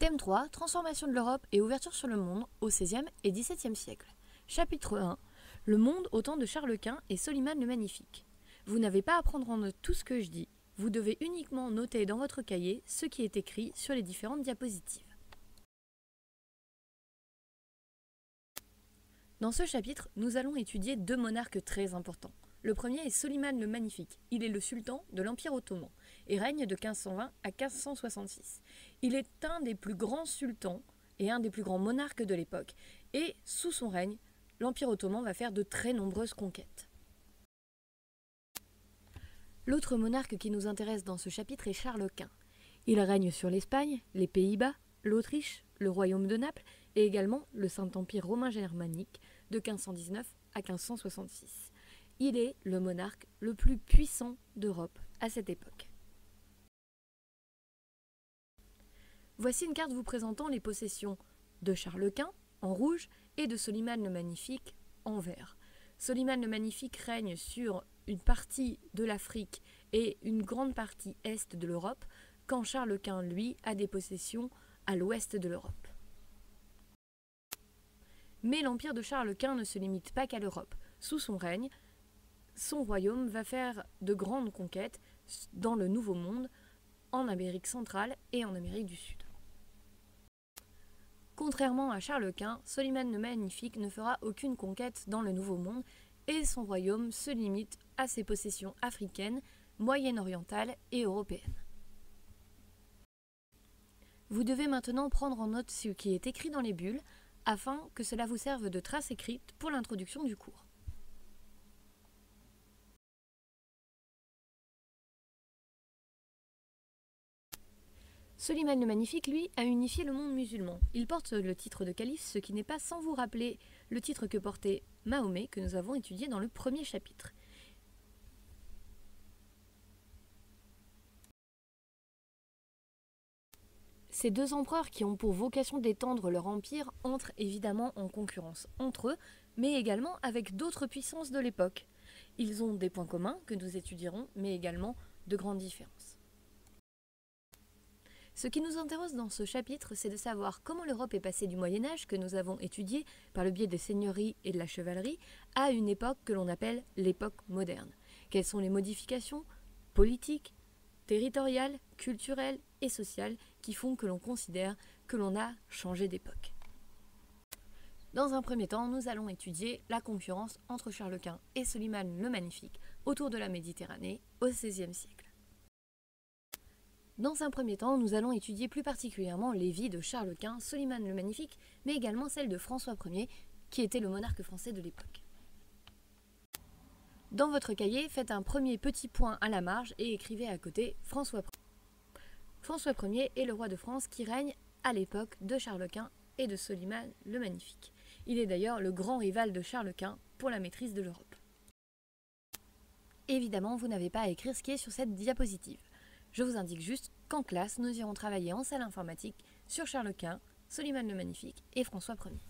Thème 3, transformation de l'Europe et ouverture sur le monde au XVIe et XVIIe siècle. Chapitre 1, le monde au temps de Charles Quint et Soliman le Magnifique. Vous n'avez pas à prendre en note tout ce que je dis, vous devez uniquement noter dans votre cahier ce qui est écrit sur les différentes diapositives. Dans ce chapitre, nous allons étudier deux monarques très importants. Le premier est Soliman le Magnifique. Il est le sultan de l'Empire ottoman et règne de 1520 à 1566. Il est un des plus grands sultans et un des plus grands monarques de l'époque. Et sous son règne, l'Empire ottoman va faire de très nombreuses conquêtes. L'autre monarque qui nous intéresse dans ce chapitre est Charles Quint. Il règne sur l'Espagne, les Pays-Bas, l'Autriche, le royaume de Naples et également le Saint-Empire romain germanique de 1519 à 1566. Il est le monarque le plus puissant d'Europe à cette époque. Voici une carte vous présentant les possessions de Charles Quint en rouge et de Soliman le Magnifique en vert. Soliman le Magnifique règne sur une partie de l'Afrique et une grande partie est de l'Europe, quand Charles Quint, lui, a des possessions à l'ouest de l'Europe. Mais l'empire de Charles Quint ne se limite pas qu'à l'Europe. Sous son règne, son royaume va faire de grandes conquêtes dans le Nouveau Monde, en Amérique centrale et en Amérique du Sud. Contrairement à Charles Quint, Soliman le Magnifique ne fera aucune conquête dans le Nouveau Monde et son royaume se limite à ses possessions africaines, moyen-orientales et européennes. Vous devez maintenant prendre en note ce qui est écrit dans les bulles afin que cela vous serve de trace écrite pour l'introduction du cours. Soliman le Magnifique, lui, a unifié le monde musulman. Il porte le titre de calife, ce qui n'est pas sans vous rappeler le titre que portait Mahomet, que nous avons étudié dans le premier chapitre. Ces deux empereurs qui ont pour vocation d'étendre leur empire entrent évidemment en concurrence entre eux, mais également avec d'autres puissances de l'époque. Ils ont des points communs que nous étudierons, mais également de grandes différences. Ce qui nous intéresse dans ce chapitre, c'est de savoir comment l'Europe est passée du Moyen-Âge, que nous avons étudié par le biais des seigneuries et de la chevalerie, à une époque que l'on appelle l'époque moderne. Quelles sont les modifications politiques, territoriales, culturelles et sociales qui font que l'on considère que l'on a changé d'époque. Dans un premier temps, nous allons étudier la concurrence entre Charles Quint et Soliman le Magnifique autour de la Méditerranée au XVIe siècle. Dans un premier temps, nous allons étudier plus particulièrement les vies de Charles Quint, Soliman le Magnifique, mais également celle de François Ier, qui était le monarque français de l'époque. Dans votre cahier, faites un premier petit point à la marge et écrivez à côté François Ier. François Ier est le roi de France qui règne à l'époque de Charles Quint et de Soliman le Magnifique. Il est d'ailleurs le grand rival de Charles Quint pour la maîtrise de l'Europe. Évidemment, vous n'avez pas à écrire ce qui est sur cette diapositive. Je vous indique juste qu'en classe, nous irons travailler en salle informatique sur Charles Quint, Soliman le Magnifique et François Ier.